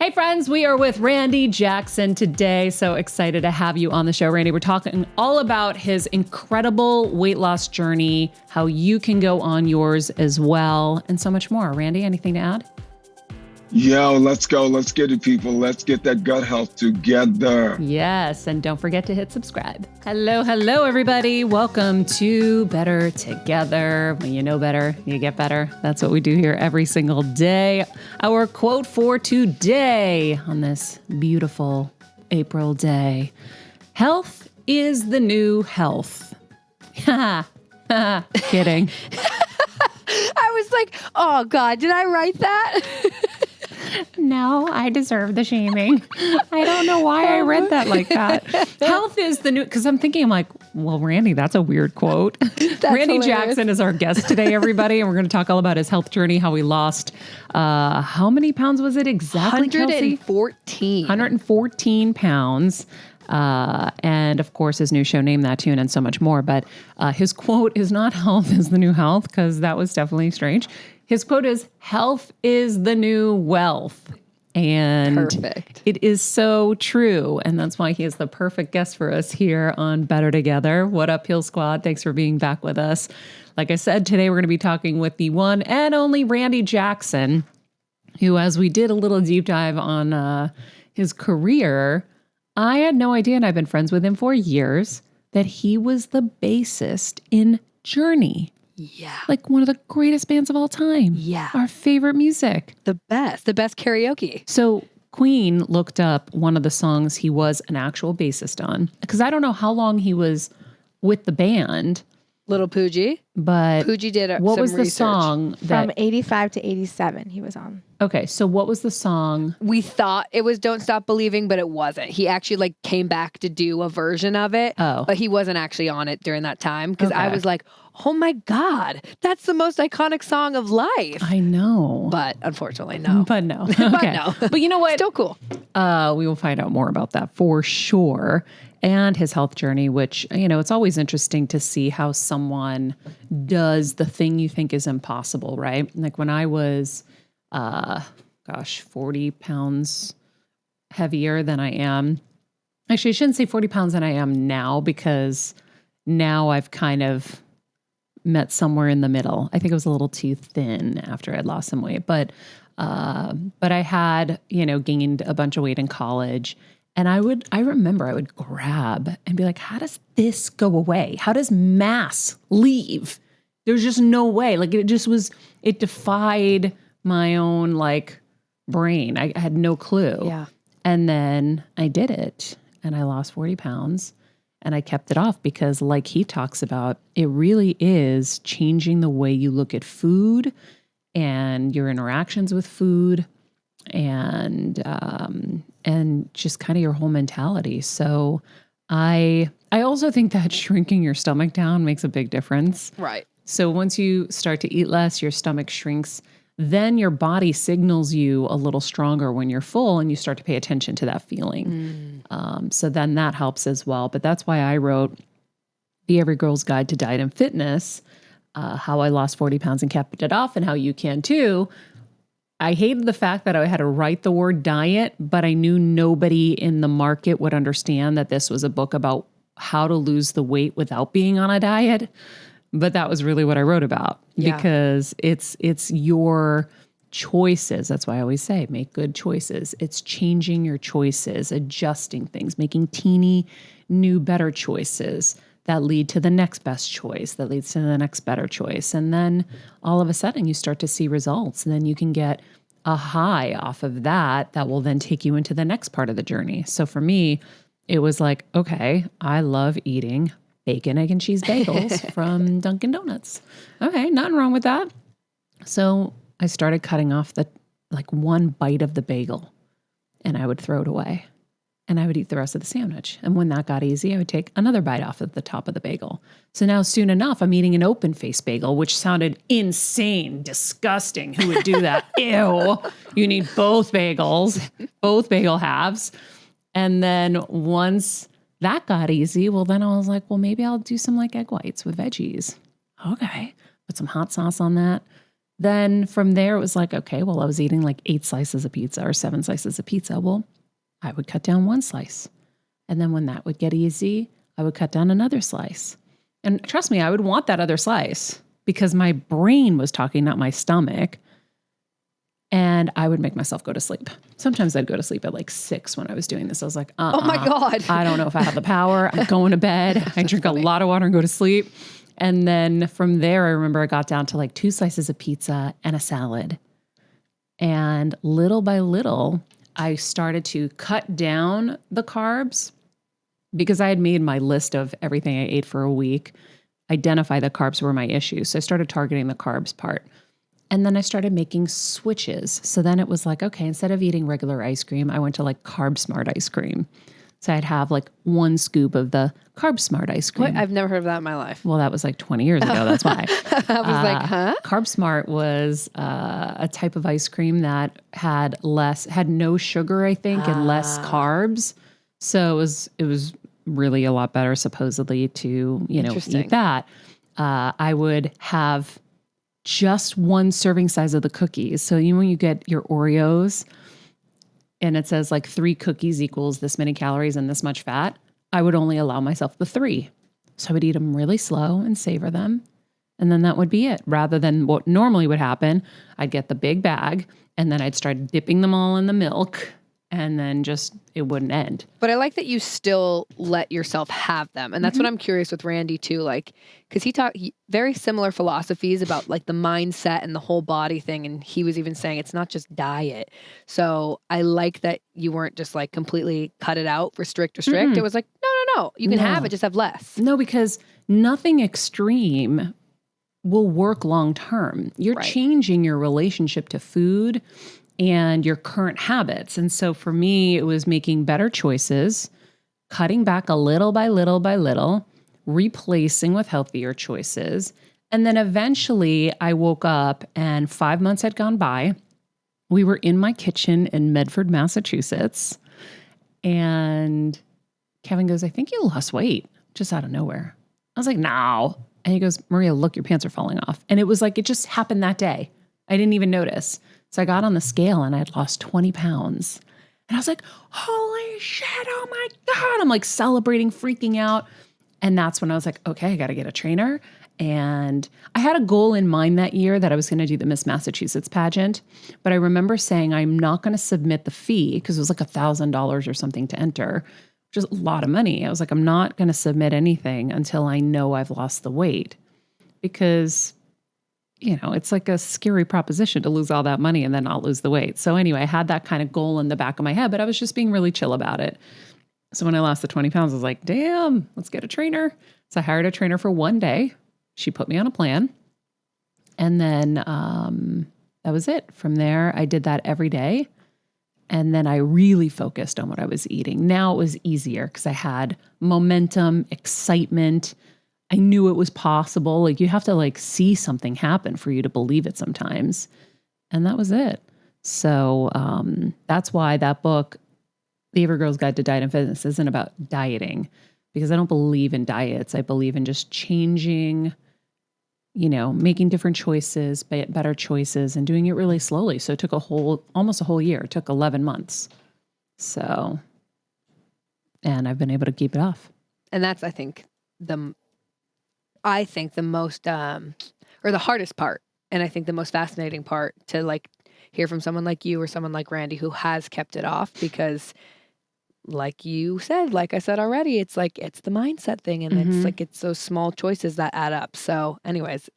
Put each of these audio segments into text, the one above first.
Hey friends, we are with Randy Jackson today. So excited to have you on the show, Randy. We're talking all about his incredible weight loss journey, how you can go on yours as well, and so much more. Randy, anything to add? Yo, let's go. Let's get it, people. Let's get that gut health together. Yes, and don't forget to hit subscribe. Hello, everybody. Welcome to Better Together. When you know better, you get better. That's what we do here every single day. Our quote for today on this beautiful April day: health is the new health. Ha ha. Kidding. I was like, oh God, did I write that? No, I deserve the shaming. I don't know why I read that like that. Health is the new, because I'm like, well, Randy, that's a weird quote. Randy hilarious. Jackson is our guest today, everybody. And we're going to talk all about his health journey, how he lost, how many pounds was it exactly, Kelsey? 114. 114 pounds. And of course, his new show, Name That Tune, and so much more. But his quote is not health is the new health, because that was definitely strange. His quote is, health is the new wealth. And Perfect. It is so true. And that's why he is the perfect guest for us here on Better Together. What up, Heal Squad? Thanks for being back with us. Like I said, today we're going to be talking with the one and only Randy Jackson, who, as we did a little deep dive on his career, I had no idea, and I've been friends with him for years, that he was the bassist in Journey. Yeah. Like one of the greatest bands of all time. Yeah. Our favorite music. The best karaoke. So Queen looked up one of the songs he was an actual bassist on, because I don't know how long he was with the band, Little Poogie. but Poogie did what some was the research. song that, From 85 to 87 he was on. okay, so what was the song? We thought it was Don't Stop Believing, but it wasn't. He actually came back to do a version of it. Oh. But he wasn't actually on it during that time, because I Okay. was like, oh my God, that's the most iconic song of life. I know. But unfortunately, no. But no. But Okay. no. But you know what? Still cool. We will find out more about that for sure. And his health journey, which, it's always interesting to see how someone does the thing you think is impossible, right? Like when I was, 40 pounds heavier than I am. Actually, I shouldn't say 40 pounds than I am now, because now I've kind of met somewhere in the middle. I think I was a little too thin after I'd lost some weight, but I had, gained a bunch of weight in college. And I remember I would grab and be like, how does this go away? How does mass leave? There's just no way. Like it defied my own brain. I had no clue. Yeah. And then I did it and I lost 40 pounds and I kept it off, because like he talks about, it really is changing the way you look at food and your interactions with food, and just kind of your whole mentality. So I also think that shrinking your stomach down makes a big difference. Right. So once you start to eat less, your stomach shrinks, then your body signals you a little stronger when you're full, and you start to pay attention to that feeling. So then that helps as well. But that's why I wrote The Every Girl's Guide to Diet and Fitness, how I lost 40 pounds and kept it off, and how you can too. I hated the fact that I had to write the word diet, but I knew nobody in the market would understand that this was a book about how to lose the weight without being on a diet. But that was really what I wrote about, because it's your choices. That's why I always say, make good choices. It's changing your choices, adjusting things, making teeny new, better choices that lead to the next best choice, that leads to the next better choice. And then all of a sudden you start to see results, and then you can get a high off of that will then take you into the next part of the journey. So for me, it was like, okay, I love eating bacon, egg, and cheese bagels from Dunkin' Donuts. Okay, nothing wrong with that. So I started cutting off one bite of the bagel, and I would throw it away. And I would eat the rest of the sandwich. And when that got easy, I would take another bite off of the top of the bagel. So now soon enough, I'm eating an open-faced bagel, which sounded insane, disgusting. Who would do that? Ew. You need both bagels, both bagel halves. And then once that got easy, well, then I was like, well, maybe I'll do some egg whites with veggies. Okay. Put some hot sauce on that. then from there, it was like, okay, well, I was eating like 8 slices of pizza or 7 slices of pizza. Well, I would cut down 1 slice. And then when that would get easy, I would cut down another slice. And trust me, I would want that other slice because my brain was talking, not my stomach. And I would make myself go to sleep. Sometimes I'd go to sleep at like 6 when I was doing this. I was like, Oh my God. I don't know if I have the power. I'm going to bed. I drink a lot of water and go to sleep. And then from there, I remember I got down to like 2 slices of pizza and a salad. And little by little, I started to cut down the carbs because I had made my list of everything I ate for a week, identify the carbs were my issue. So I started targeting the carbs part. And then I started making switches. So then it was like, okay, instead of eating regular ice cream, I went to like Carb Smart ice cream. So I'd have like 1 scoop of the Carb Smart ice cream. What? I've never heard of that in my life. Well, that was like 20 years ago. That's why. I was like, huh? Carb Smart was a type of ice cream that had no sugar, I think, and less carbs. So it was really a lot better, supposedly, to eat that. I would have just 1 serving size of the cookies. So when you get your Oreos and it says like 3 cookies equals this many calories and this much fat, I would only allow myself the 3. So I would eat them really slow and savor them. And then that would be it. Rather than what normally would happen, I'd get the big bag and then I'd start dipping them all in the milk and then just it wouldn't end. But I like that you still let yourself have them. And that's what I'm curious with Randy too, like, because he talked very similar philosophies about like the mindset and the whole body thing. And he was even saying it's not just diet. So I like that you weren't just like completely cut it out, restrict. It was like, no. You can have it, just have less. No, because nothing extreme will work long term. You're changing your relationship to food and your current habits. And so for me, it was making better choices, cutting back a little by little by little, replacing with healthier choices. And then eventually I woke up and 5 months had gone by. We were in my kitchen in Medford, Massachusetts. And Kevin goes, I think you lost weight just out of nowhere. I was like, no. And he goes, Maria, look, your pants are falling off. And it was like, it just happened that day. I didn't even notice. So I got on the scale and I had lost 20 pounds. And I was like, holy shit, oh my God. I'm like celebrating, freaking out. And that's when I was like, okay, I got to get a trainer. And I had a goal in mind that year that I was going to do the Miss Massachusetts pageant. But I remember saying, I'm not going to submit the fee because it was like $1,000 or something to enter, which is a lot of money. I was like, I'm not going to submit anything until I know I've lost the weight because it's like a scary proposition to lose all that money and then not lose the weight. So anyway, I had that kind of goal in the back of my head, but I was just being really chill about it. So when I lost the 20 pounds, I was like, damn, let's get a trainer. So I hired a trainer for 1 day. She put me on a plan. And then that was it. From there, I did that every day. And then I really focused on what I was eating. Now it was easier because I had momentum, excitement. I knew it was possible. Like you have to like see something happen for you to believe it sometimes. And that was it. So that's why that book, Behavior Girl's Guide to Diet and Fitness, isn't about dieting because I don't believe in diets. I believe in just changing, making different choices, better choices and doing it really slowly. So it took almost a whole year. It took 11 months. So, and I've been able to keep it off. And that's, I think the most, or the hardest part. And I think the most fascinating part to like hear from someone like you or someone like Randy who has kept it off because like you said, like I said already, it's like, it's the mindset thing. And it's like, it's those small choices that add up. So anyways,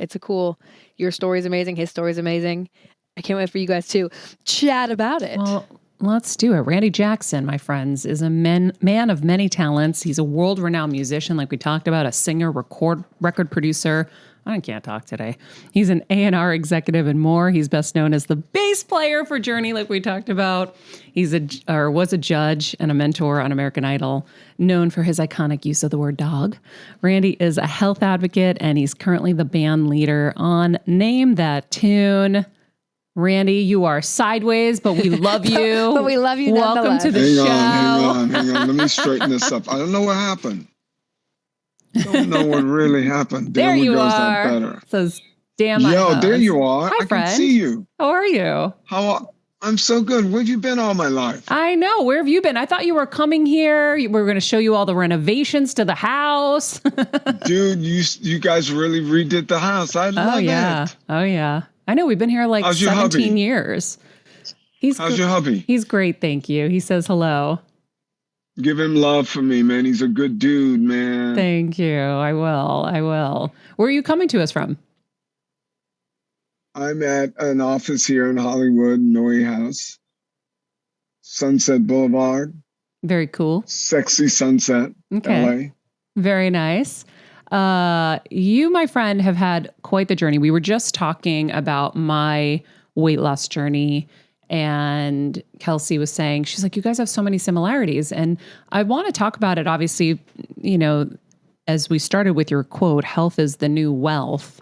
your story is amazing. His story is amazing. I can't wait for you guys to chat about it. Well, let's do it. Randy Jackson, my friends, is a man of many talents. He's a world-renowned musician, like we talked about, a singer, record producer. I can't talk today. He's an A&R executive and more. He's best known as the bass player for Journey, like we talked about. He's was a judge and a mentor on American Idol, known for his iconic use of the word dog. Randy is a health advocate, and he's currently the band leader on Name That Tune. Randy, you are sideways, but we love you. But we love you Welcome to the show. Hang on. Let me straighten this up. I don't know what happened. Don't know what really happened. There you goes are. That better. So Damn Yo, there iPhones. you are. Hi, I friend. can see you. How are you? I'm so good. Where'd you been all my life? I know. Where have you been? I thought you were coming here. We were going to show you all the renovations to the house. Dude, you guys really redid the house. I love it. Oh, yeah. I know. We've been here like How's your 17 hubby? years. How's your hubby? He's great. Thank you. He says hello. Give him love for me, man. He's a good dude, man. Thank you. I will. Where are you coming to us from? I'm at an office here in Hollywood, Noe House, Sunset Boulevard. Very cool. Sexy Sunset, Okay. LA. Very nice. You, my friend, have had quite the journey. We were just talking about my weight loss journey, and Kelsey was saying, she's like, you guys have so many similarities. And I want to talk about it, obviously, as we started with your quote, health is the new wealth.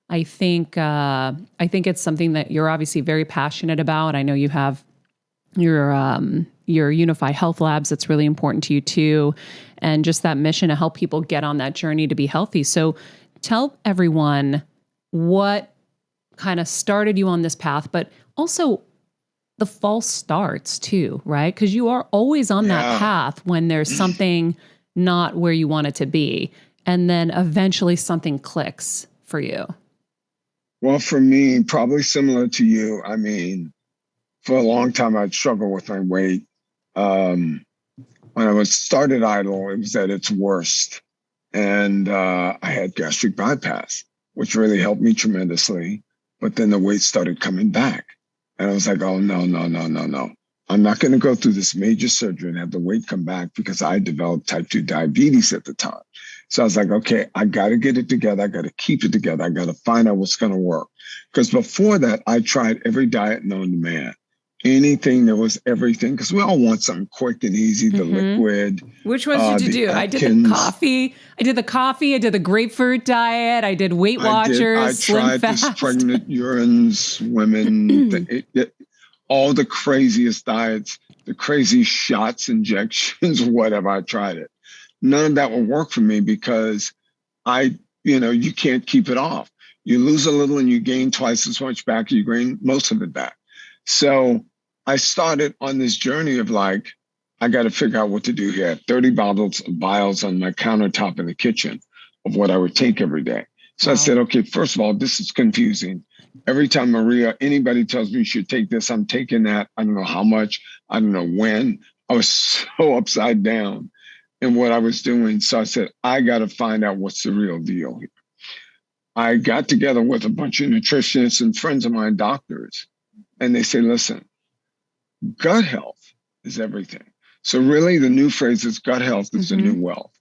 I think it's something that you're obviously very passionate about. I know you have your Unified Health Labs. That's really important to you too. And just that mission to help people get on that journey to be healthy. So tell everyone what kind of started you on this path, but also the false starts too, right? Because you are always on that path when there's something not where you want it to be. And then eventually something clicks for you. Well, for me, probably similar to you. I mean, for a long time, I'd struggled with my weight. When I was started Idle, it was at its worst. And I had gastric bypass, which really helped me tremendously. But then the weight started coming back. And I was like, oh, no. I'm not going to go through this major surgery and have the weight come back because I developed type 2 diabetes at the time. So I was like, okay, I got to get it together. I got to keep it together. I got to find out what's going to work. Because before that, I tried every diet known to man. Anything that was everything, because we all want something quick and easy, the liquid. Which ones did you do? Atkins. I did the coffee. I did the grapefruit diet. I did Weight Watchers, I Slim tried Fast. this pregnant urines, women, all the craziest diets, the crazy shots, injections, whatever. I tried it. None of that would work for me because you can't keep it off. You lose a little and you gain twice as much back. You gain most of it back. So I started on this journey of like, I got to figure out what to do here. 30 vials on my countertop in the kitchen of what I would take every day. So I said, okay, first of all, this is confusing. Every time anybody tells me you should take this, I'm taking that. I don't know how much. I don't know when. I was so upside down in what I was doing. So I said, I got to find out what's the real deal here. I got together with a bunch of nutritionists and friends of mine, doctors. And they say, listen, gut health is everything. So really the new phrase is gut health is the new wealth.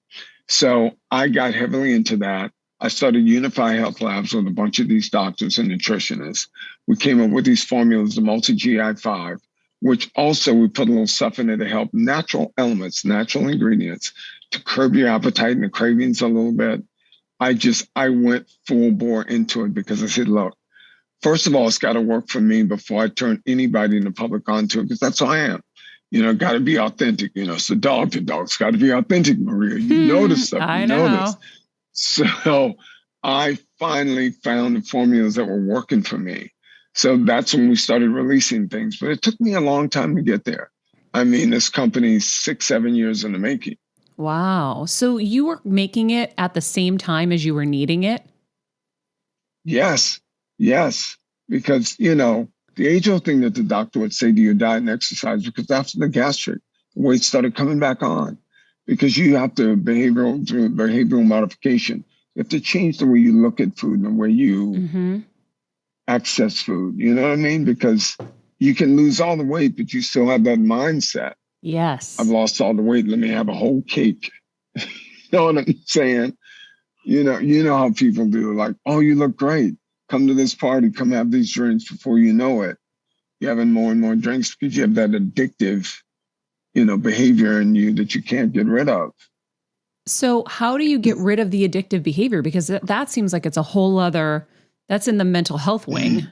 So I got heavily into that. I started Unified Health Labs with a bunch of these doctors and nutritionists. We came up with these formulas, the multi-GI5, which also we put a little stuff in it to help natural elements, natural ingredients to curb your appetite and the cravings a little bit. I went full bore into it because I said, look, first of all, it's got to work for me before I turn anybody in the public onto it, because that's who I am. Got to be authentic. It's the dog's got to be authentic, Maria. You notice stuff. I know. So I finally found the formulas that were working for me. So that's when we started releasing things. But it took me a long time to get there. I mean, this company's 6-7 years in the making. Wow. So you were making it at the same time as you were needing it? Yes. Because, the age-old thing that the doctor would say to you, diet and exercise, because after the gastric, the weight started coming back on. Because you have to through behavioral modification, you have to change the way you look at food and the way you access food. You know what I mean? Because you can lose all the weight, but you still have that mindset. Yes. I've lost all the weight. Let me have a whole cake. You know what I'm saying? You know how people do. Like, oh, you look great. Come to this party. Come have these drinks. Before you know it, you're having more and more drinks because you have that addictive behavior in you that you can't get rid of. So how do you get rid of the addictive behavior? Because that seems like it's a whole other, that's in the mental health wing.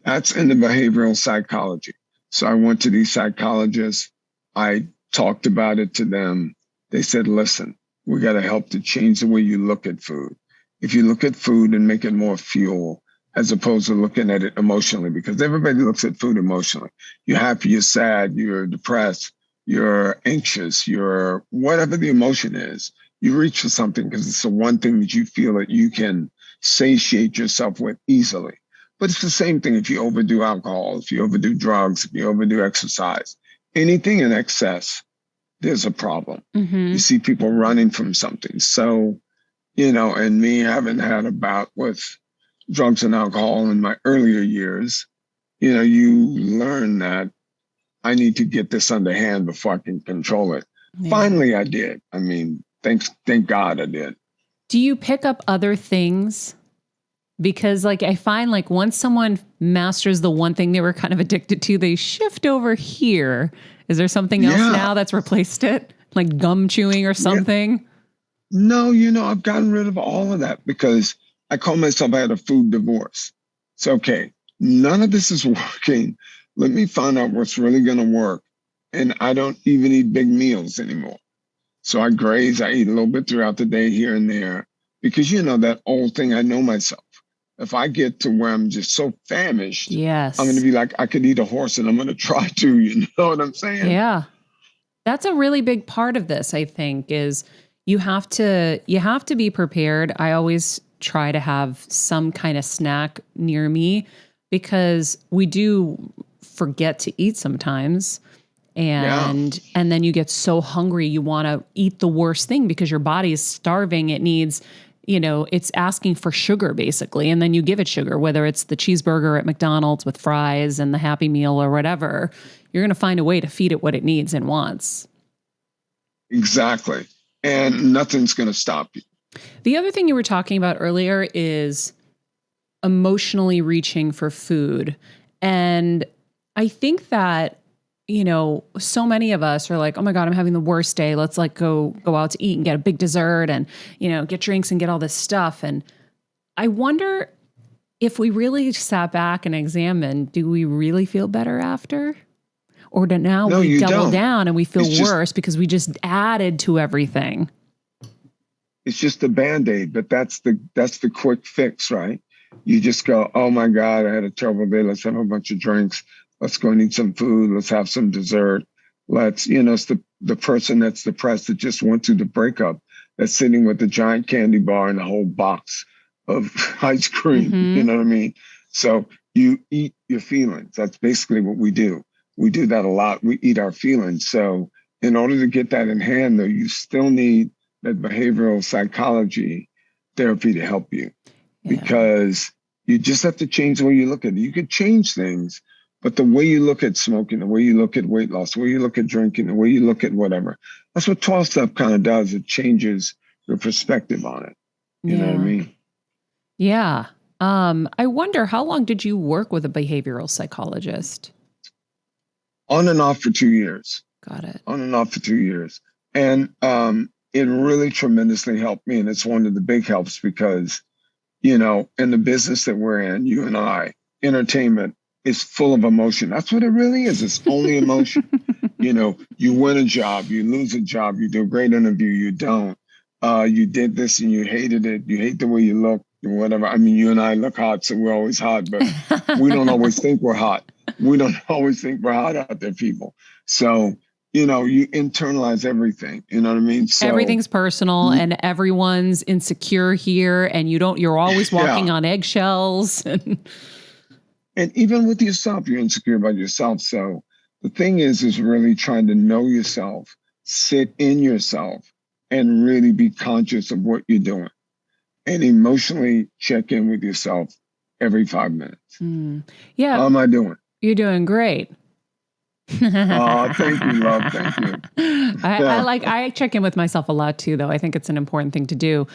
That's in the behavioral psychology. So I went to these psychologists. I talked about it to them. They said, listen, we got to help to change the way you look at food. if you look at food and make it more fuel, as opposed to looking at it emotionally, because everybody looks at food emotionally. You're happy, you're sad, you're depressed, you're anxious, you're whatever the emotion is, you reach for something because it's the one thing that you feel that you can satiate yourself with easily. But it's the same thing if you overdo alcohol, if you overdo drugs, if you overdo exercise, anything in excess, there's a problem. You see people running from something. So, and me having had a bout with drugs and alcohol in my earlier years, you learn that I need to get this under hand before I can control it. Yeah. Finally, I did. I mean, thank God I did. Do you pick up other things? Because I find once someone masters the one thing they were kind of addicted to, they shift over here. Is there something else now that's replaced it? Like gum chewing or something? Yeah. No, I've gotten rid of all of that because I call myself, I had a food divorce. It's okay. None of this is working. Let me find out what's really going to work. And I don't even eat big meals anymore. So I graze, I eat a little bit throughout the day here and there because, that old thing, I know myself. If I get to where I'm just so famished, I'm going to be like, I could eat a horse and I'm going to try to, you know what I'm saying? Yeah. That's a really big part of this, I think, is you have to be prepared. I always try to have some kind of snack near me because we do forget to eat sometimes. And then you get so hungry, you want to eat the worst thing because your body is starving. It needs, it's asking for sugar basically. And then you give it sugar, whether it's the cheeseburger at McDonald's with fries and the Happy Meal or whatever, you're going to find a way to feed it what it needs and wants. Exactly. And nothing's going to stop you. The other thing you were talking about earlier is emotionally reaching for food. And I think that, so many of us are like, oh my God, I'm having the worst day. Let's go out to eat and get a big dessert and, get drinks and get all this stuff. And I wonder if we really sat back and examined, do we really feel better after? Or do now we double down and we feel worse because we just added to everything? It's just a Band-Aid, but that's the quick fix, right? You just go, oh my God, I had a terrible day. Let's have a bunch of drinks. Let's go and eat some food. Let's have some dessert. Let's, it's the person that's depressed that just went through the breakup that's sitting with the giant candy bar and a whole box of ice cream. You know what I mean? So you eat your feelings. That's basically what we do. We do that a lot. We eat our feelings. So in order to get that in hand, though, you still need that behavioral psychology therapy to help you because you just have to change the way you look at it. You could change things, but the way you look at smoking, the way you look at weight loss, the way you look at drinking, the way you look at whatever, that's what 12-step kind of does. It changes your perspective on it. You know what I mean? Yeah. I wonder, how long did you work with a behavioral psychologist? On and off for 2 years. Got it. On and off for 2 years. And it really tremendously helped me. And it's one of the big helps because, in the business that we're in, you and I, entertainment is full of emotion. That's what it really is. It's only emotion. You win a job, you lose a job, you do a great interview, you don't. You did this and you hated it. You hate the way you look or whatever. I mean, you and I look hot, so we're always hot, but we don't always think we're hot. We don't always think we're hot out there, people. So, you internalize everything. You know what I mean? So, everything's personal and everyone's insecure here and you're always walking on eggshells. And even with yourself, you're insecure about yourself. So the thing is really trying to know yourself, sit in yourself, and really be conscious of what you're doing. And emotionally check in with yourself every 5 minutes. Yeah. How am I doing? You're doing great. Oh, thank you, love. Thank you. I check in with myself a lot too, though. I think it's an important thing to do.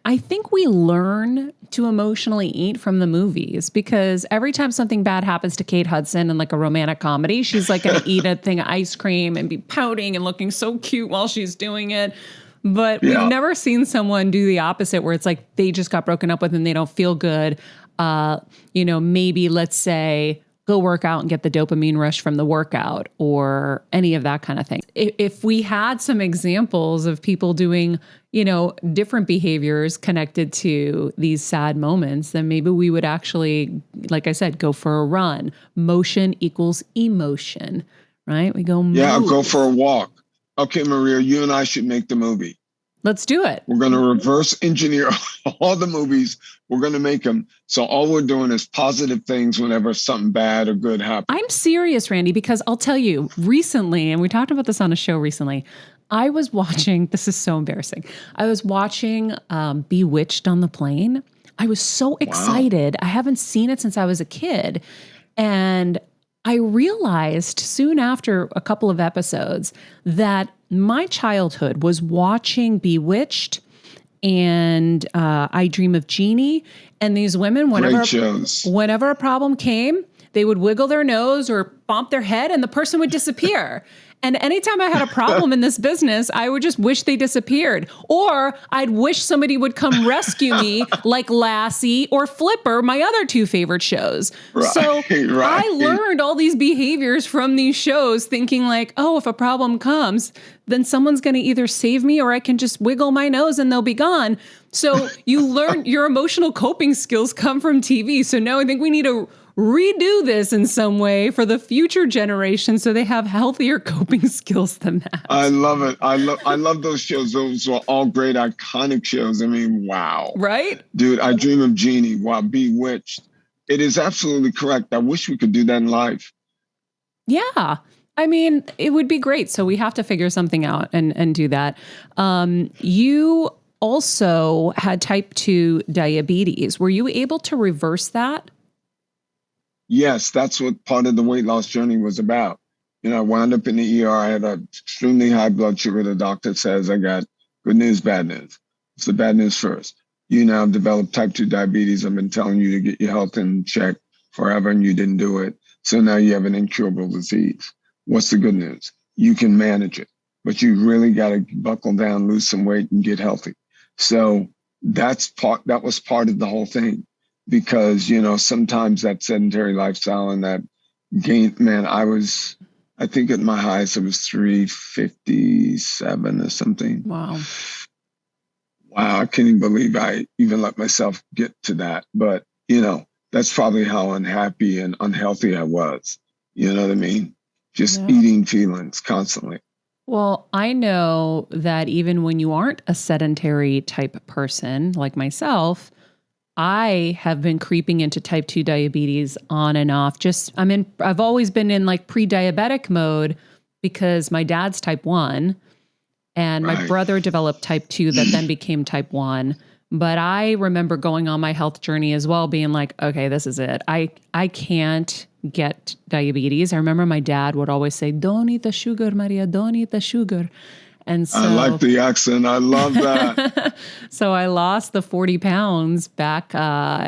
I think we learn to emotionally eat from the movies because every time something bad happens to Kate Hudson in a romantic comedy, she's going to eat a thing of ice cream and be pouting and looking so cute while she's doing it. But we've never seen someone do the opposite where it's they just got broken up with and they don't feel good. Maybe let's say go work out and get the dopamine rush from the workout or any of that kind of thing. If we had some examples of people doing, different behaviors connected to these sad moments, then maybe we would actually, like I said, go for a run. Motion equals emotion, right? We go move. Yeah, go for a walk. Okay, Maria, you and I should make the movie. Let's do it. We're going to reverse engineer all the movies. We're going to make them. So all we're doing is positive things whenever something bad or good happens. I'm serious, Randy, because I'll tell you recently, and we talked about this on a show recently, I was watching, this is so embarrassing. I was watching Bewitched on the plane. I was so excited. I haven't seen it since I was a kid. And I realized soon after a couple of episodes that my childhood was watching Bewitched and I Dream of Jeannie. And these women, whenever a problem came, they would wiggle their nose or bump their head and the person would disappear. And anytime I had a problem in this business, I would just wish they disappeared. Or I'd wish somebody would come rescue me like Lassie or Flipper, my other two favorite shows. I learned all these behaviors from these shows thinking like, oh, if a problem comes, then someone's going to either save me or I can just wiggle my nose and they'll be gone. So you learn your emotional coping skills come from TV. So now I think we need to redo this in some way for the future generation so they have healthier coping skills than that. I love it. I love those shows. Those were all great, iconic shows. I mean, wow. Right? Dude, I Dream of Jeannie. Wow, Bewitched. It is absolutely correct. I wish we could do that in life. Yeah. I mean, it would be great. So we have to figure something out and do that. You also had type 2 diabetes. Were you able to reverse that? Yes, that's what part of the weight loss journey was about. I wound up in the ER. I had an extremely high blood sugar. The doctor says I got good news, bad news. It's the bad news first. You now have developed type 2 diabetes. I've been telling you to get your health in check forever, and you didn't do it. So now you have an incurable disease. What's the good news? You can manage it, but you really got to buckle down, lose some weight, and get healthy. So that was part of the whole thing. Because, sometimes that sedentary lifestyle and that gain, man, I think at my highest, it was 357 or something. Wow. I can't even believe I even let myself get to that. But, that's probably how unhappy and unhealthy I was. You know what I mean? Just eating feelings constantly. Well, I know that even when you aren't a sedentary type person like myself, I have been creeping into type 2 diabetes on and off. I've always been in like pre-diabetic mode because my dad's type 1 and my brother developed type 2 that then became type 1. But I remember going on my health journey as well, being like, okay, this is it. I can't get diabetes. I remember my dad would always say, don't eat the sugar, Maria, don't eat the sugar. And so, I like the accent. I love that. So I lost the 40 pounds back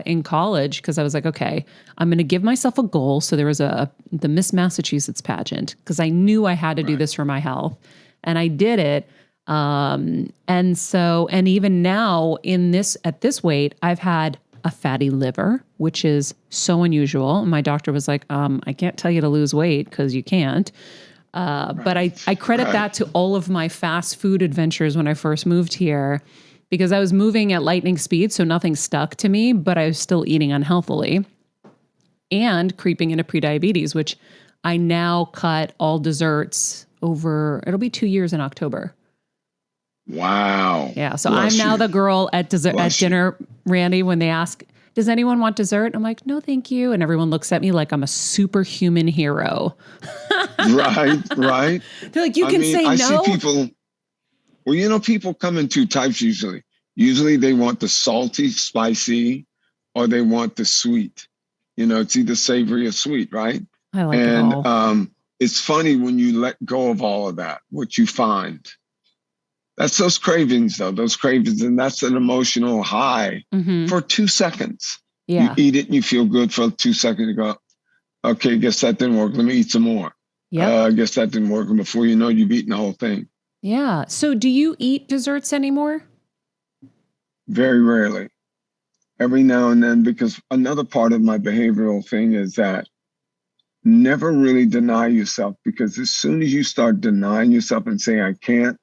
in college because I was like, okay, I'm going to give myself a goal. So there was the Miss Massachusetts pageant because I knew I had to do this for my health. And I did it. And even now at this weight, I've had a fatty liver, which is so unusual. And my doctor was like, I can't tell you to lose weight because you can't. But I credit that to all of my fast food adventures when I first moved here because I was moving at lightning speed. So nothing stuck to me, but I was still eating unhealthily and creeping into prediabetes, which I now cut all desserts it'll be 2 years in October. Wow. Yeah. So I'm now the girl at dinner, Randy, when they ask, does anyone want dessert? I'm like, no, thank you. And everyone looks at me like I'm a superhuman hero. Right. They're like, you can say no. I see people, people come in two types usually. Usually they want the salty, spicy, or they want the sweet. It's either savory or sweet, right? I like it all. It's funny when you let go of all of that, what you find. That's those cravings, though. Those cravings, and that's an emotional high for 2 seconds. Yeah. You eat it and you feel good for 2 seconds. You go, okay, guess that didn't work. Let me eat some more. Yeah. I guess that didn't work. And before you know, you've eaten the whole thing. Yeah. So do you eat desserts anymore? Very rarely. Every now and then, because another part of my behavioral thing is that never really deny yourself, because as soon as you start denying yourself and saying, I can't,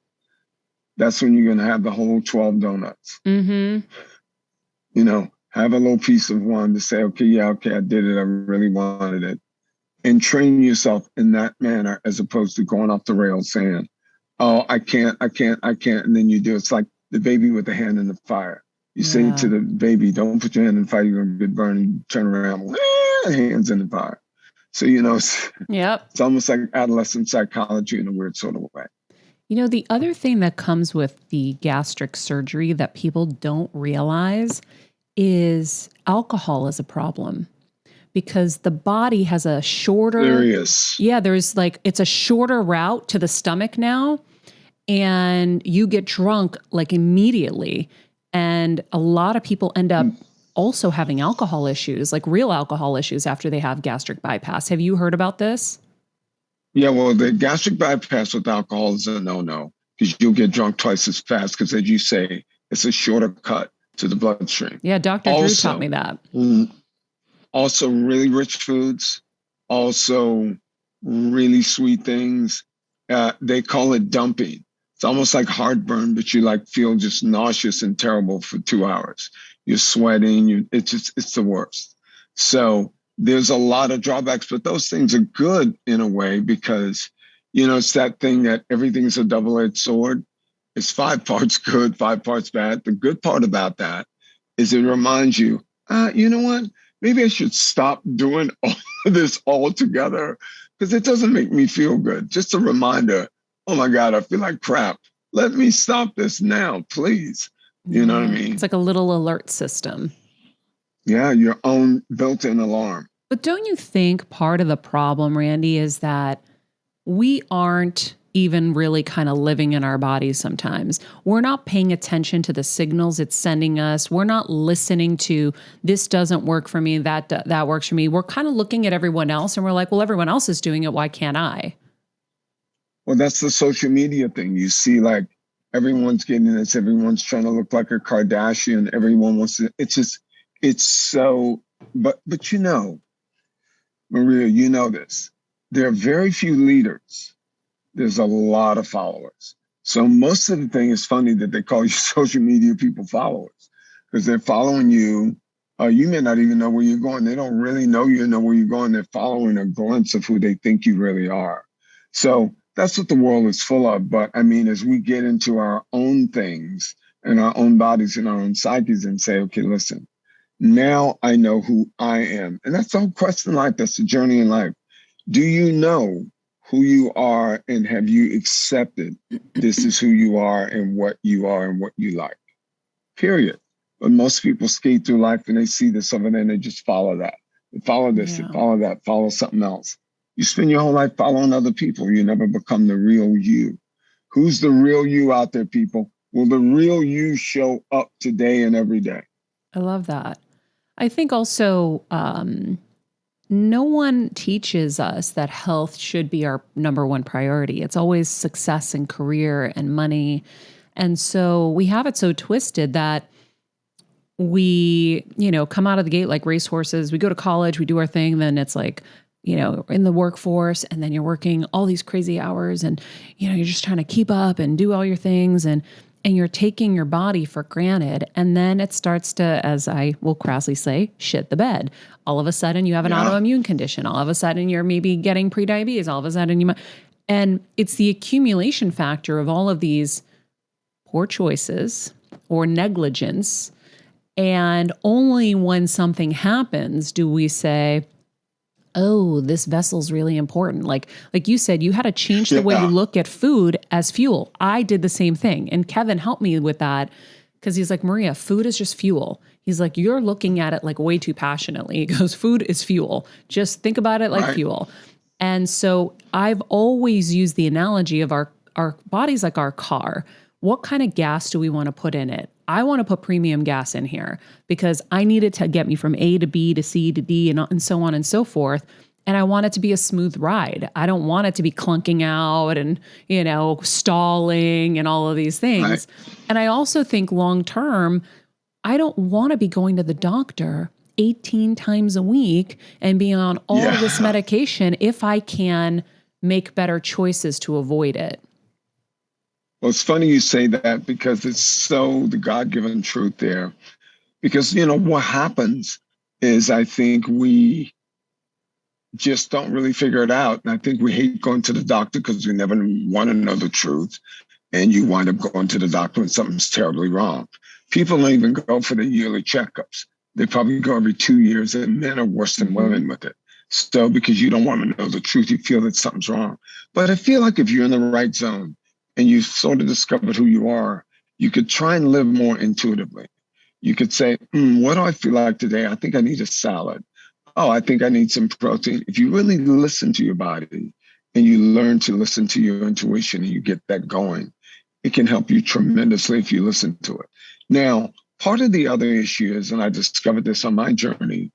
that's when you're going to have the whole 12 donuts. Mm-hmm. You know, have a little piece of one to say, okay, yeah, okay, I did it. I really wanted it. And train yourself in that manner, as opposed to going off the rails saying, oh, I can't. And then you do. It's like the baby with the hand in the fire. You say to the baby, don't put your hand in the fire, you're going to get burned. And you turn around, hands in the fire. So, you know, it's almost like adolescent psychology in a weird sort of way. You know, the other thing that comes with the gastric surgery that people don't realize is alcohol is a problem, because the body has a shorter, it's a shorter route to the stomach now, and you get drunk like immediately. And a lot of people end up also having alcohol issues, like real alcohol issues, after they have gastric bypass. Have you heard about this? Yeah, well, the gastric bypass with alcohol is a no-no, because you'll get drunk twice as fast, because as you say, it's a shorter cut to the bloodstream. Yeah, Dr. Drew taught me that. Also, really rich foods, also really sweet things. They call it dumping. It's almost like heartburn, but you like feel just nauseous and terrible for 2 hours. You're sweating. It's the worst. So there's a lot of drawbacks, but those things are good in a way, because, you know, it's that thing that everything's a double-edged sword. It's 5 parts good, 5 parts bad. The good part about that is it reminds you, you know what? Maybe I should stop doing all of this altogether, because it doesn't make me feel good. Just a reminder, oh my God, I feel like crap. Let me stop this now, please. You know what I mean? It's like a little alert system. Yeah, your own built-in alarm. But don't you think part of the problem, Randy, is that we aren't even really kind of living in our bodies sometimes? We're not paying attention to the signals it's sending us. We're not listening to, this doesn't work for me, that works for me. We're kind of looking at everyone else and we're like, well, everyone else is doing it. Why can't I? Well, that's the social media thing. You see, like, everyone's getting this. Everyone's trying to look like a Kardashian. Everyone wants to. It's so. But you know, Maria, you know this. There are very few leaders. There's a lot of followers. So most of the thing is funny that they call you social media people followers, because they're following you. You may not even know where you're going. They don't really know you know where you're going. They're following a glimpse of who they think you really are. So that's what the world is full of. But I mean, as we get into our own things and our own bodies and our own psyches and say, okay, listen, now I know who I am. And that's the whole quest in life. That's the journey in life. Do you know who you are, and have you accepted this is who you are and what you like? Period. But most people skate through life and they see this over there and they just follow that. They follow this, they follow that, follow something else. You spend your whole life following other people. You never become the real you. Who's the real you out there, people? Will the real you show up today and every day? I love that. I think also no one teaches us that health should be our number one priority. It's always success and career and money. And so we have it so twisted that we, come out of the gate like racehorses. We go to college, we do our thing, then it's like, in the workforce, and then you're working all these crazy hours, and, you're just trying to keep up and do all your things, and you're taking your body for granted. And then it starts to, as I will crassly say, shit the bed. All of a sudden you have an autoimmune condition. All of a sudden you're maybe getting prediabetes. All of a sudden and it's the accumulation factor of all of these poor choices or negligence. And only when something happens do we say, oh, this vessel's really important. Like you said, you had to change the way you look at food as fuel. I did the same thing. And Kevin helped me with that, because he's like, Maria, food is just fuel. He's like, you're looking at it like way too passionately. He goes, food is fuel. Just think about it like fuel. And so I've always used the analogy of our bodies like our car. What kind of gas do we want to put in it? I want to put premium gas in here because I need it to get me from A to B to C to D and so on and so forth. And I want it to be a smooth ride. I don't want it to be clunking out and, stalling and all of these things. Right. And I also think long term, I don't want to be going to the doctor 18 times a week and be on all this medication if I can make better choices to avoid it? Well, it's funny you say that because it's so the God-given truth there. Because, what happens is I think we just don't really figure it out. And I think we hate going to the doctor because we never want to know the truth. And you wind up going to the doctor when something's terribly wrong. People don't even go for the yearly checkups. They probably go every 2 years, and men are worse than women with it. So because you don't want to know the truth, you feel that something's wrong. But I feel like if you're in the right zone and you've sort of discovered who you are, you could try and live more intuitively. You could say, what do I feel like today? I think I need a salad. Oh, I think I need some protein. If you really listen to your body and you learn to listen to your intuition and you get that going, it can help you tremendously if you listen to it. Now, part of the other issue is, and I discovered this on my journey,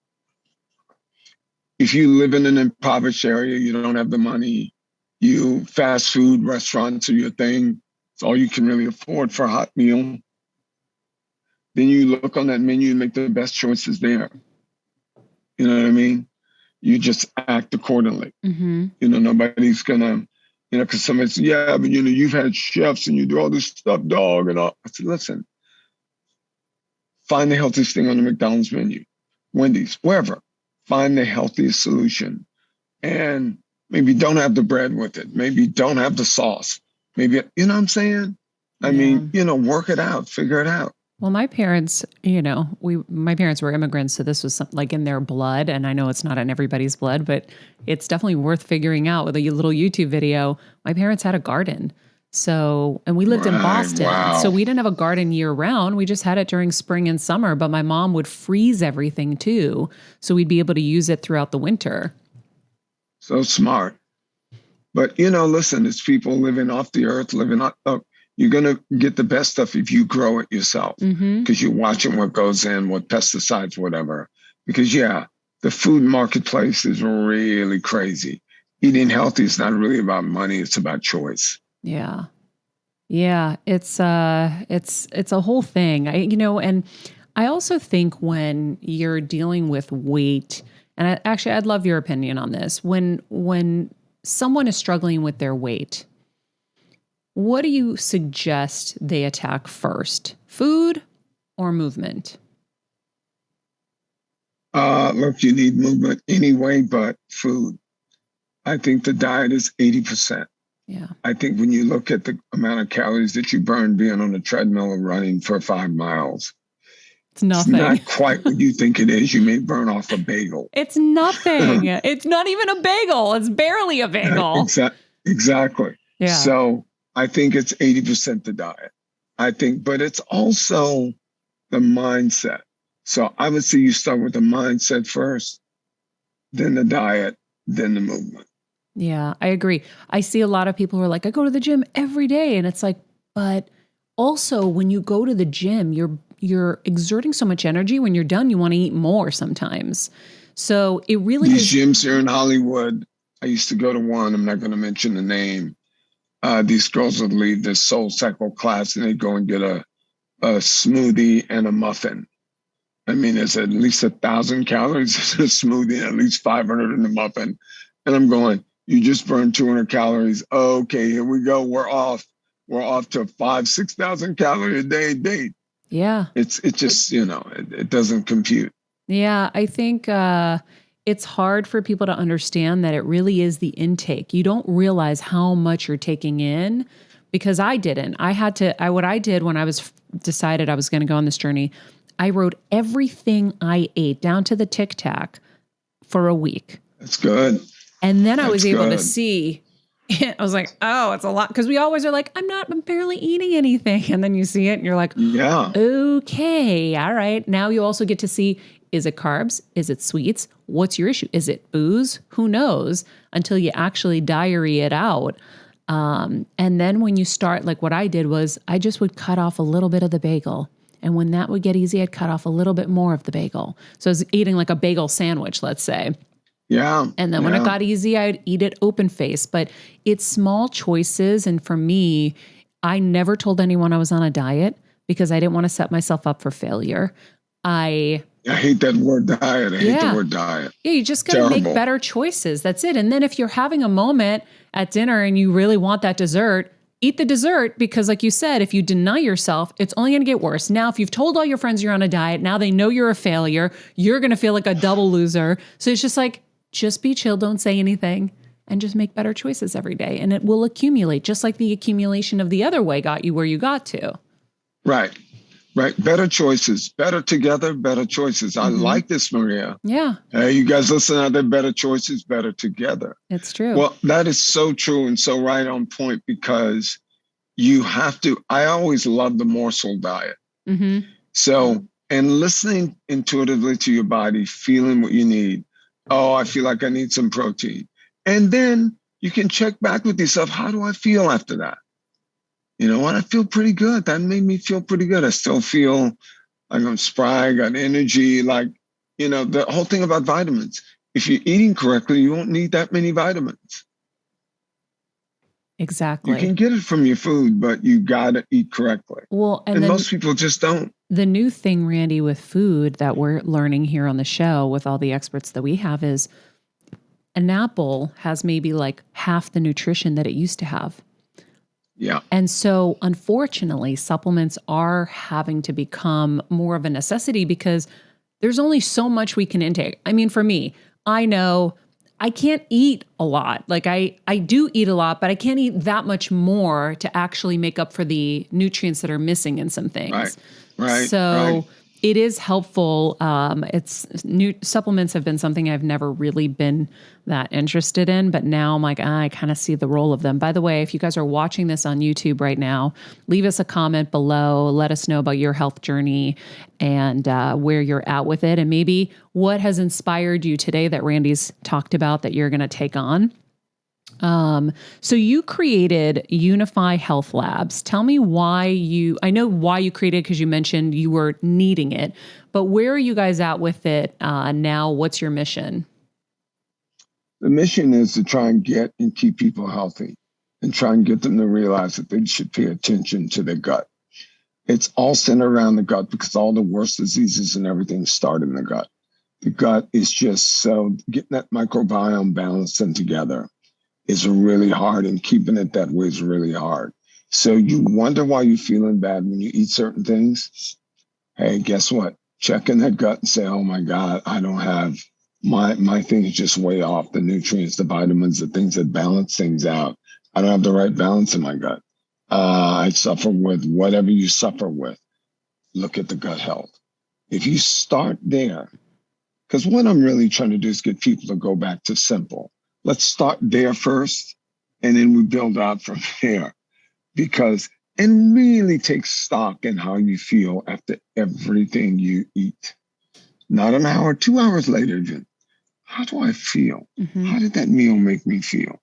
if you live in an impoverished area, you don't have the money, fast food restaurants are your thing, it's all you can really afford for a hot meal, then you look on that menu and make the best choices there. You know what I mean? You just act accordingly. Mm-hmm. Nobody's gonna, because somebody says, yeah, but you've had chefs and you do all this stuff, dog, and all. I said, listen, find the healthiest thing on the McDonald's menu, Wendy's, wherever. Find the healthiest solution. And maybe don't have the bread with it. Maybe don't have the sauce. Maybe, you know what I'm saying? I mean, work it out, figure it out. Well, my parents, my parents were immigrants, so this was like in their blood. And I know it's not in everybody's blood, but it's definitely worth figuring out with a little YouTube video. My parents had a garden. So, and we lived in Boston. Wow. So we didn't have a garden year round. We just had it during spring and summer, but my mom would freeze everything too. So we'd be able to use it throughout the winter. So smart. But, listen, it's people living off the earth, living off. You're going to get the best stuff if you grow it yourself because you're watching what goes in, what pesticides, whatever. Because, the food marketplace is really crazy. Eating healthy is not really about money. It's about choice. Yeah. Yeah. It's a whole thing. And I also think when you're dealing with weight, and I'd love your opinion on this. When someone is struggling with their weight, what do you suggest they attack first? Food or movement? Look, you need movement anyway, but food. I think the diet is 80%. Yeah. I think when you look at the amount of calories that you burn being on a treadmill or running for 5 miles, it's nothing. It's not quite what you think it is. You may burn off a bagel. It's nothing. It's not even a bagel. It's barely a bagel. Exactly. Yeah. So I think it's 80% the diet. But it's also the mindset. So I would say you start with the mindset first, then the diet, then the movement. Yeah, I agree. I see a lot of people who are like, I go to the gym every day. And it's like, but also when you go to the gym, you're exerting so much energy. When you're done, you want to eat more sometimes. So it really These gyms here in Hollywood, I used to go to one, I'm not going to mention the name. These girls would leave this Soul Cycle class and they'd go and get a smoothie and a muffin. I mean, there's at least 1,000 calories in a smoothie and at least 500 in the muffin. And I'm going, you just burned 200 calories. Okay, here we go. We're off. We're off to 5,000-6,000 calorie a day date. Yeah. It's just, it doesn't compute. Yeah, I think it's hard for people to understand that it really is the intake. You don't realize how much you're taking in because I didn't. What I did when I was decided I was going to go on this journey, I wrote everything I ate down to the Tic Tac for a week. That's good. And then I was able to see, I was like, oh, it's a lot. Because we always are like, I'm barely eating anything. And then you see it and you're like, yeah, okay, all right. Now you also get to see, is it carbs? Is it sweets? What's your issue? Is it booze? Who knows? Until you actually diary it out. And then when you start, like what I did was I just would cut off a little bit of the bagel. And when that would get easy, I'd cut off a little bit more of the bagel. So I was eating like a bagel sandwich, let's say. Yeah. And then when it got easy, I'd eat it open face. But it's small choices. And for me, I never told anyone I was on a diet because I didn't want to set myself up for failure. I I hate that word diet. I hate the Yeah. word diet. Yeah, you just got to make Terrible. better choices. That's it. And then if you're having a moment at dinner and you really want that dessert, eat the dessert, because like you said, if you deny yourself, it's only going to get worse. Now, if you've told all your friends you're on a diet, now they know you're a failure, you're going to feel like a double loser. So it's just like, just be chill, don't say anything, and just make better choices every day. And it will accumulate, just like the accumulation of the other way got you where you got to. Right. Better choices, better together, better choices. I like this, Maria. Yeah, You guys listen out there, better choices, better together. it's true. Well, that is so true and so right on point, because you have to, I always love the morsel diet. So, and listening intuitively to your body, feeling what you need. Oh, I feel like I need some protein. And then you can check back with yourself. How do I feel after that? You know what? I feel pretty good. That made me feel pretty good. I still feel like I'm spry, I got energy. Like, you know, the whole thing about vitamins. If you're eating correctly, you won't need that many vitamins. Exactly. You can get it from your food, but you got to eat correctly. Well, and And then most people just don't. the new thing, Randy, with food that we're learning here on the show with all the experts that we have is an apple has maybe like half the nutrition that it used to have. Yeah. And so, unfortunately, supplements are having to become more of a necessity because there's only so much we can intake. I mean, for me, I know I can't eat a lot. Like I do eat a lot, but I can't eat that much more to actually make up for the nutrients that are missing in some things. Right. So it is helpful. New supplements have been something I've never really been that interested in, but now I'm like, I kind of see the role of them. By the way, if you guys are watching this on YouTube right now, leave us a comment below. Let us know about your health journey and where you're at with it, and maybe what has inspired you today that Randy's talked about that you're going to take on. So you created Unify Health Labs. Tell me I know why you created, because you mentioned you were needing it, but where are you guys at with it now? What's your mission? The mission is to try and get and keep people healthy and try and get them to realize that they should pay attention to their gut. It's all centered around the gut because all the worst diseases and everything start in the gut. The gut is just so getting that microbiome balanced and together is really hard, and keeping it that way is really hard. So you wonder why you're feeling bad when you eat certain things. Hey, guess what? Check in that gut and say, oh my God, I don't have, my thing is just way off. The nutrients, the vitamins, the things that balance things out. I don't have the right balance in my gut. I suffer with whatever you suffer with. Look at the gut health. If you start there, because what I'm really trying to do is get people to go back to simple. Let's start there first, and then we build out from there. And really take stock in how you feel after everything you eat. Not an hour, 2 hours later, even. How do I feel? How did that meal make me feel?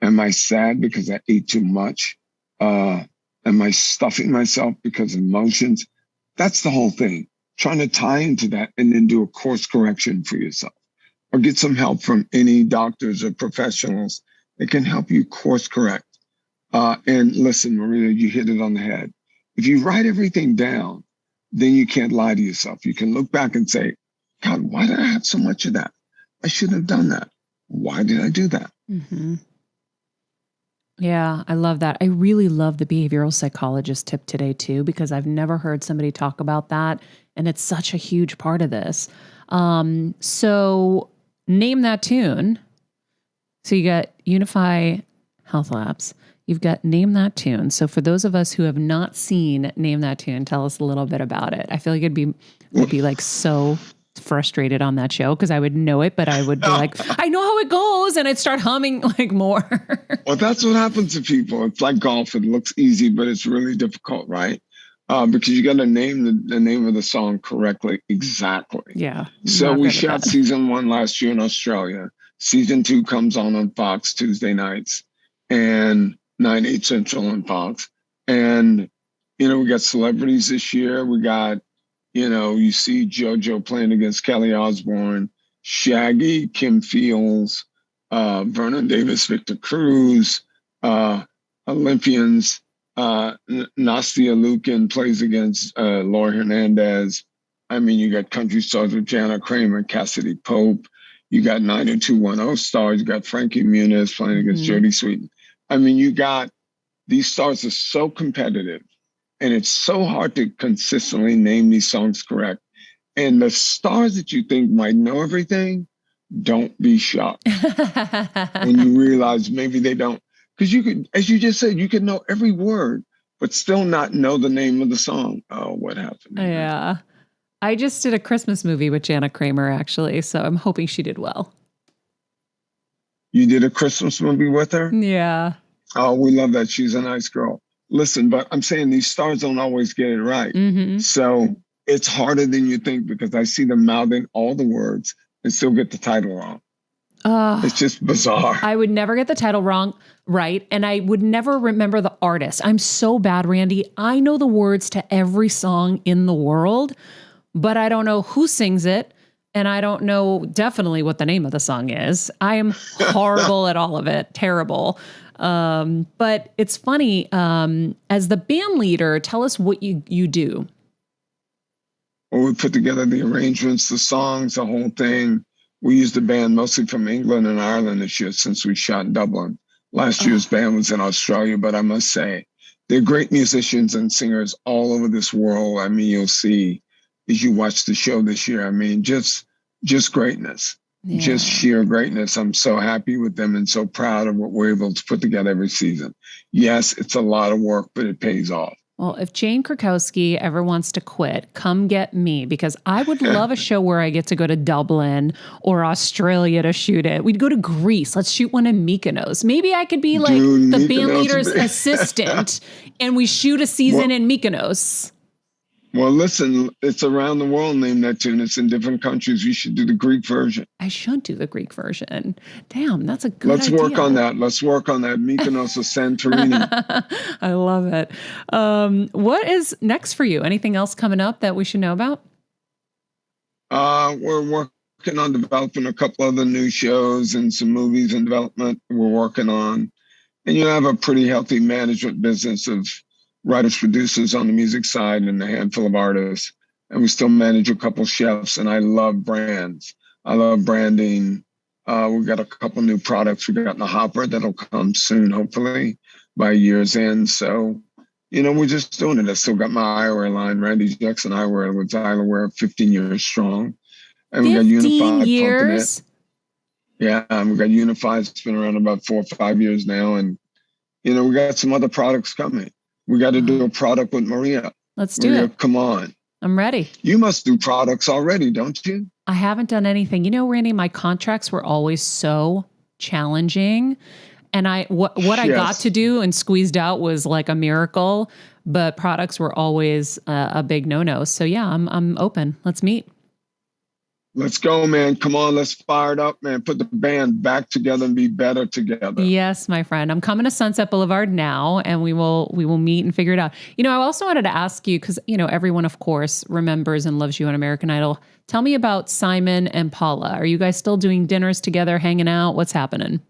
Am I sad because I ate too much? Am I stuffing myself because of emotions? That's the whole thing. Trying to tie into that and then do a course correction for yourself. Or get some help from any doctors or professionals that can help you course correct. And listen, Maria, you hit it on the head. If you write everything down, then you can't lie to yourself. You can look back and say, God, why did I have so much of that? I shouldn't have done that. Why did I do that? Yeah, I love that. I really love the behavioral psychologist tip today too, because I've never heard somebody talk about that. And it's such a huge part of this. So name that tune. So you got Unify Health Labs. You've got Name That Tune. So for those of us who have not seen Name That Tune, tell us a little bit about it. I feel like I'd be like so frustrated on that show because I would know it, but I would be like, I know how it goes, and I'd start humming like more. Well, that's what happens to people. It's like golf. It looks easy, but it's really difficult, right? Because you got to name the name of the song correctly, exactly. Yeah. So we shot season 1 last year in Australia. Season 2 comes on Fox Tuesday nights and 9, 8 Central on Fox. And, we got celebrities this year. We got, you see JoJo playing against Kelly Osbourne, Shaggy, Kim Fields, Vernon Davis, Victor Cruz, Olympians. Nastia Lukin plays against Laurie Hernandez. I mean, you got country stars with Jana Kramer, Cassidy Pope. You got 90210 stars. You got Frankie Muniz playing against Jodie Sweetin. I mean, you got these stars are so competitive, and it's so hard to consistently name these songs correct. And the stars that you think might know everything, don't be shocked when you realize maybe they don't. Because you could, as you just said, you could know every word, but still not know the name of the song. Oh, what happened? Yeah. I just did a Christmas movie with Jana Kramer, actually, so I'm hoping she did well. You did a Christmas movie with her? Yeah. Oh, we love that. She's a nice girl. Listen, but I'm saying these stars don't always get it right. Mm-hmm. So it's harder than you think because I see them mouthing all the words and still get the title wrong. It's just bizarre. I would never get the title wrong, right? And I would never remember the artist. I'm so bad, Randy. I know the words to every song in the world, but I don't know who sings it. And I don't know definitely what the name of the song is. I am horrible at all of it. Terrible. But it's funny. As the band leader, tell us what you do. Well, we put together the arrangements, the songs, the whole thing. We used a band mostly from England and Ireland this year since we shot in Dublin. Last year's band was in Australia, but I must say, they're great musicians and singers all over this world. I mean, you'll see as you watch the show this year. I mean, just greatness, just sheer greatness. I'm so happy with them and so proud of what we're able to put together every season. Yes, it's a lot of work, but it pays off. Well, if Jane Krakowski ever wants to quit, come get me, because I would love a show where I get to go to Dublin or Australia to shoot it. We'd go to Greece. Let's shoot one in Mykonos. Maybe I could be like the band leader's assistant and we shoot a season in Mykonos. Well, listen, it's around the world named Neptune. It's in different countries. You should do the Greek version. I should do the Greek version. Damn, that's a good idea. Let's work on that. Mykonos or Santorini. I love it. What is next for you? Anything else coming up that we should know about? We're working on developing a couple other new shows and some movies in development we're working on. And you have a pretty healthy management business of writers, producers on the music side and a handful of artists. And we still manage a couple chefs, and I love brands. I love branding. We've got a couple new products we got in the hopper that'll come soon, hopefully, by year's end. So, we're just doing it. I still got my eyewear line, Randy Jackson Eyewear with Eyewear, 15 years strong. And we got Unified years? Pumping it. Yeah, and we got Unified. It's been around about 4 or 5 years now. And, we got some other products coming. We got to do a product with Maria. Let's do it. Come on. I'm ready. You must do products already, don't you? I haven't done anything. Randy, my contracts were always so challenging. And what I got to do and squeezed out was like a miracle, but products were always a big no-no. So yeah, I'm open. Let's meet. Let's go, man. Come on, let's fire it up, man. Put the band back together and be better together. Yes, my friend. I'm coming to Sunset Boulevard now, and we will meet and figure it out. I also wanted to ask you, because, everyone, of course, remembers and loves you on American Idol. Tell me about Simon and Paula. Are you guys still doing dinners together, hanging out? What's happening?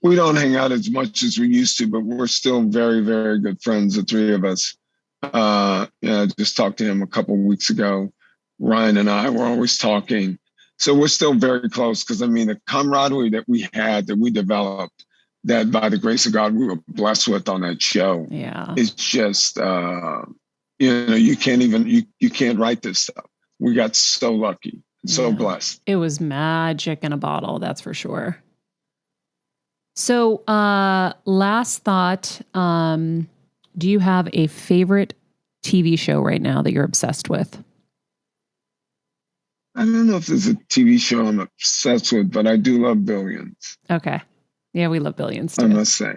We don't hang out as much as we used to, but we're still very, very good friends, the three of us. I just talked to him a couple of weeks ago. Ryan and I were always talking. So we're still very close because, the camaraderie that we had, that we developed, that by the grace of God, we were blessed with on that show. Yeah. It's just, you can't write this stuff. We got so lucky, so blessed. It was magic in a bottle, that's for sure. So last thought, do you have a favorite TV show right now that you're obsessed with? I don't know if there's a TV show I'm obsessed with, but I do love Billions. Okay. Yeah, we love Billions too. I must say.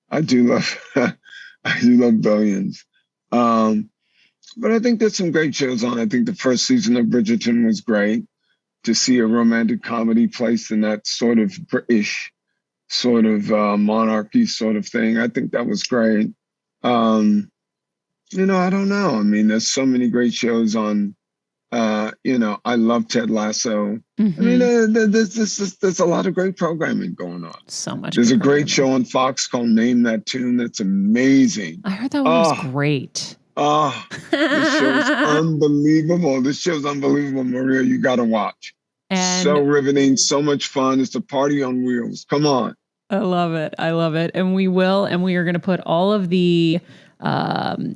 I do love Billions. But I think there's some great shows on. I think the first season of Bridgerton was great. To see a romantic comedy placed in that sort of British, sort of monarchy sort of thing. I think that was great. I don't know. There's so many great shows on. I love Ted Lasso. Mm-hmm. There's a lot of great programming going on. So much. There's a great show on Fox called Name That Tune that's amazing. I heard that one was great. Oh, this show's unbelievable. This show's unbelievable, Maria. You got to watch. So And riveting, so much fun. It's a party on wheels. Come on. I love it. I love it. And we will, and we are going to put all of the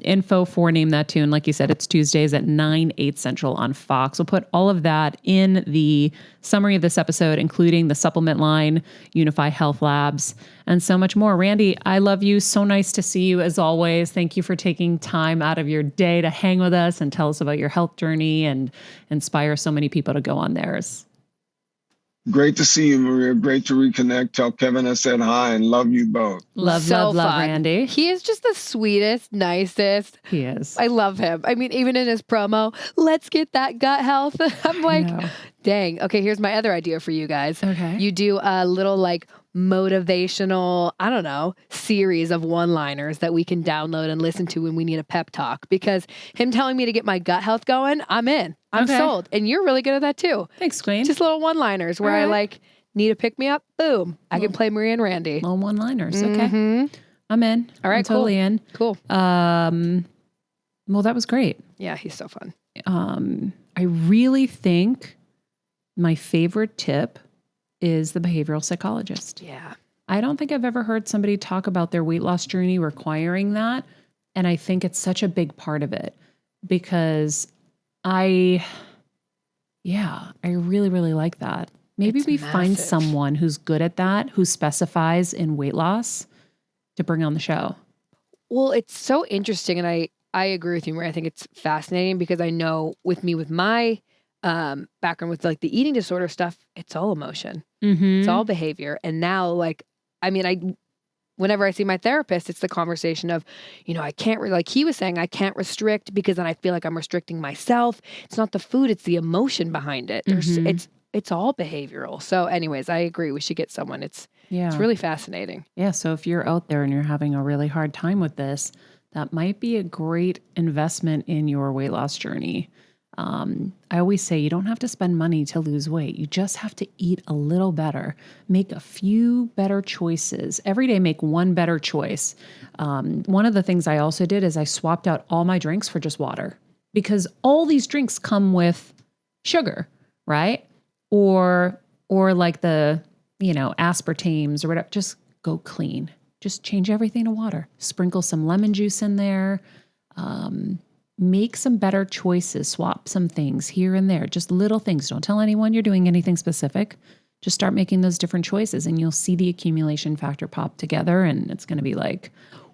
info for Name That Tune. Like you said, it's Tuesdays at 9/8 Central on Fox. We'll put all of that in the summary of this episode, including the supplement line, Unify Health Labs, and so much more. Randy, I love you. So nice to see you as always. Thank you for taking time out of your day to hang with us and tell us about your health journey and inspire so many people to go on theirs. Great to see you, Maria. Great to reconnect. Tell Kevin I said hi and love you both. Love, So love, love, fun. Randy. He is just the sweetest, nicest. He is. I love him. I mean, even in his promo, let's get that gut health. I'm like, know. dang. Okay, here's my other idea for you guys. Okay. You do a little like motivational, I don't know, series of one-liners that we can download and listen to when we need a pep talk. Because him telling me to get my gut health going, I'm in. I'm Okay. sold. And you're really good at that too. Thanks, Queen. Just little one-liners where All I right. like need a pick-me-up. Boom. I can play Maria and Randy. Little one-liners. Okay. Mhm. I'm in. All right, I'm totally in. Cool. Well, that was great. Yeah, he's so fun. I really think my favorite tip is the behavioral psychologist. Yeah. I don't think I've ever heard somebody talk about their weight loss journey requiring that. And I think it's such a big part of it because I really, really like that. Maybe It's we find massive. someone who's good at that, who specifies in weight loss to bring on the show. Well, it's so interesting, and I agree with you, Maria. I think it's fascinating because I know with my background with like the eating disorder stuff, it's all emotion, Mm-hmm. it's all behavior, and now like I mean, whenever I see my therapist, it's the conversation of, I can't like he was saying, I can't restrict because then I feel like I'm restricting myself. It's not the food; it's the emotion behind it. It's all behavioral. So, anyways, I agree. We should get someone. It's really fascinating. Yeah. So if you're out there and you're having a really hard time with this, that might be a great investment in your weight loss journey. I always say you don't have to spend money to lose weight. You just have to eat a little better, make a few better choices. Every day, make one better choice. One of the things I also did is I swapped out all my drinks for just water because all these drinks come with sugar, right? Or like the, aspartames or whatever. Just go clean. Just change everything to water. Sprinkle some lemon juice in there. Make some better choices. Swap some things here and there. Just little things. Don't tell anyone you're doing anything specific. Just start making those different choices and you'll see the accumulation factor pop together and it's going to be like,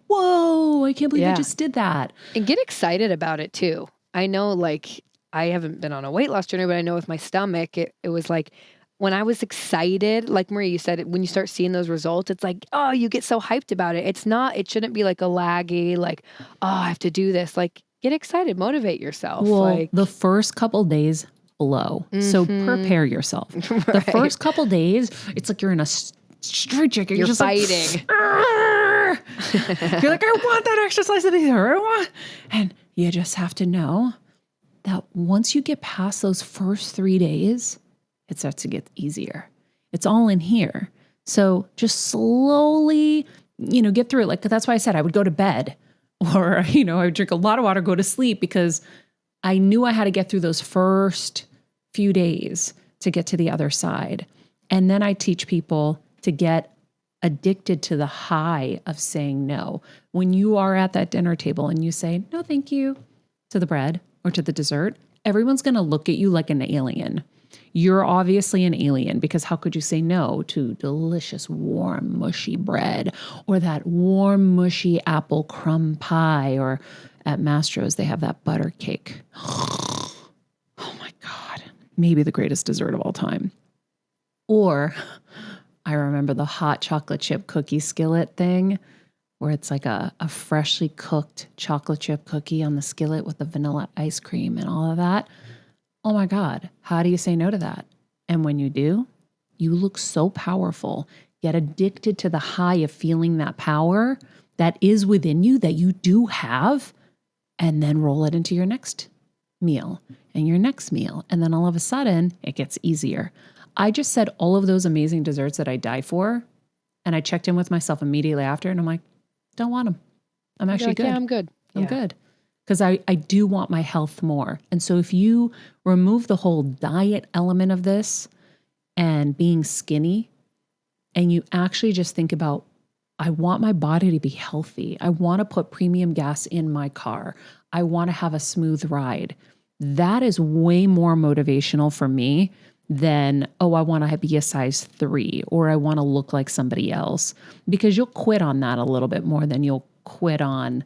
whoa, I can't believe I just did that. And get excited about it too. I know like I haven't been on a weight loss journey, but I know with my stomach, it was like when I was excited, like Maria, you said, when you start seeing those results, it's like, oh, you get so hyped about it. It shouldn't be like a laggy, like, oh, I have to do this. Like, get excited, motivate yourself. Well, like, the first couple days blow. So prepare yourself. The Right. first couple days, it's like you're in a straight jacket. You're just fighting. Like, "Argh!" You're like, I want that exercise that I want. And you just have to know that once you get past those first 3 days, it starts to get easier. It's all in here. So just slowly, get through it. Like, that's why I said I would go to bed or, I would drink a lot of water, go to sleep because I knew I had to get through those first few days to get to the other side. And then I teach people to get addicted to the high of saying no. When you are at that dinner table and you say, no, thank you, to the bread or to the dessert, everyone's going to look at you like an alien. You're obviously an alien because how could you say no to delicious, warm, mushy bread or that warm, mushy apple crumb pie, or at Mastro's, they have that butter cake. Oh my God. Maybe the greatest dessert of all time. Or I remember the hot chocolate chip cookie skillet thing where it's like a freshly cooked chocolate chip cookie on the skillet with the vanilla ice cream and all of that. Oh my God, how do you say no to that? And when you do, you look so powerful. Get addicted to the high of feeling that power that is within you that you do have, and then roll it into your next meal and your next meal. And then all of a sudden, it gets easier. I just said all of those amazing desserts that I die for, and I checked in with myself immediately after, and I'm like, don't want them. I'm actually like, good. yeah, I'm good. I'm Yeah. good. because I do want my health more. And so if you remove the whole diet element of this and being skinny, and you actually just think about, I want my body to be healthy. I want to put premium gas in my car. I want to have a smooth ride. That is way more motivational for me than, oh, I want to be a size 3 or I want to look like somebody else, because you'll quit on that a little bit more than you'll quit on,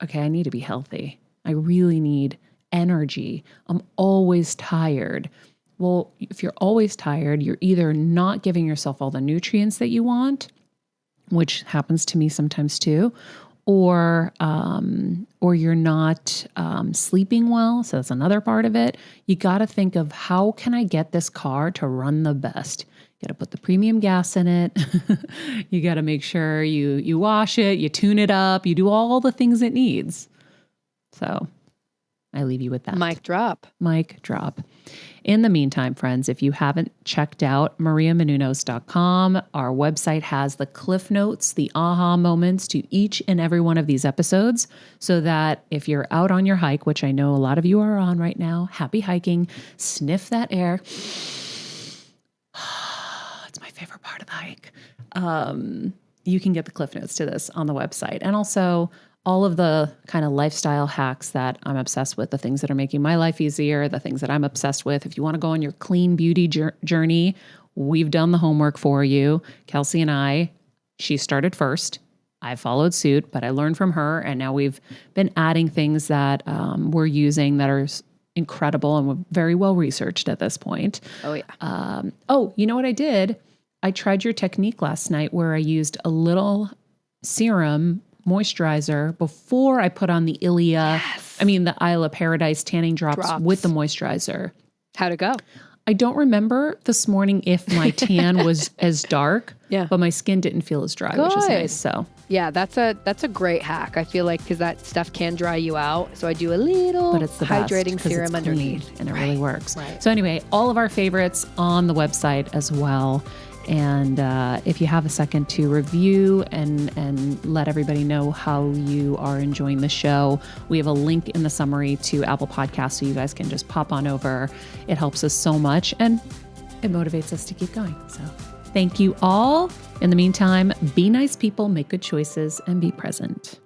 okay, I need to be healthy. I really need energy. I'm always tired. Well, if you're always tired, you're either not giving yourself all the nutrients that you want, which happens to me sometimes too, or you're not sleeping well. So that's another part of it. You got to think of, how can I get this car to run the best? You got to put the premium gas in it. You got to make sure you wash it, you tune it up, you do all the things it needs. So I leave you with that. Mic drop. Mic drop. In the meantime, friends, if you haven't checked out mariamenounos.com, our website has the cliff notes, the aha moments to each and every one of these episodes, so that if you're out on your hike, which I know a lot of you are on right now, happy hiking, sniff that air. It's my favorite part of the hike. You can get the cliff notes to this on the website. And also all of the kind of lifestyle hacks that I'm obsessed with, the things that are making my life easier, the things that I'm obsessed with. If you want to go on your clean beauty journey, we've done the homework for you. Kelsey and I, she started first. I followed suit, but I learned from her. And now we've been adding things that we're using that are incredible and we're very well researched at this point. Oh, yeah. You know what I did? I tried your technique last night where I used a little serum moisturizer before I put on the the Isla Paradise tanning drops with the moisturizer. How'd it go? I don't remember this morning if my tan was as dark, but my skin didn't feel as dry, which is nice. So yeah, that's a great hack. I feel like, because that stuff can dry you out. So I do a little hydrating serum underneath, and it really works. Right. So anyway, all of our favorites on the website as well. And if you have a second to review and let everybody know how you are enjoying the show, we have a link in the summary to Apple Podcasts, so you guys can just pop on over. It helps us so much and it motivates us to keep going. So thank you all. In the meantime, be nice people, make good choices, and be present.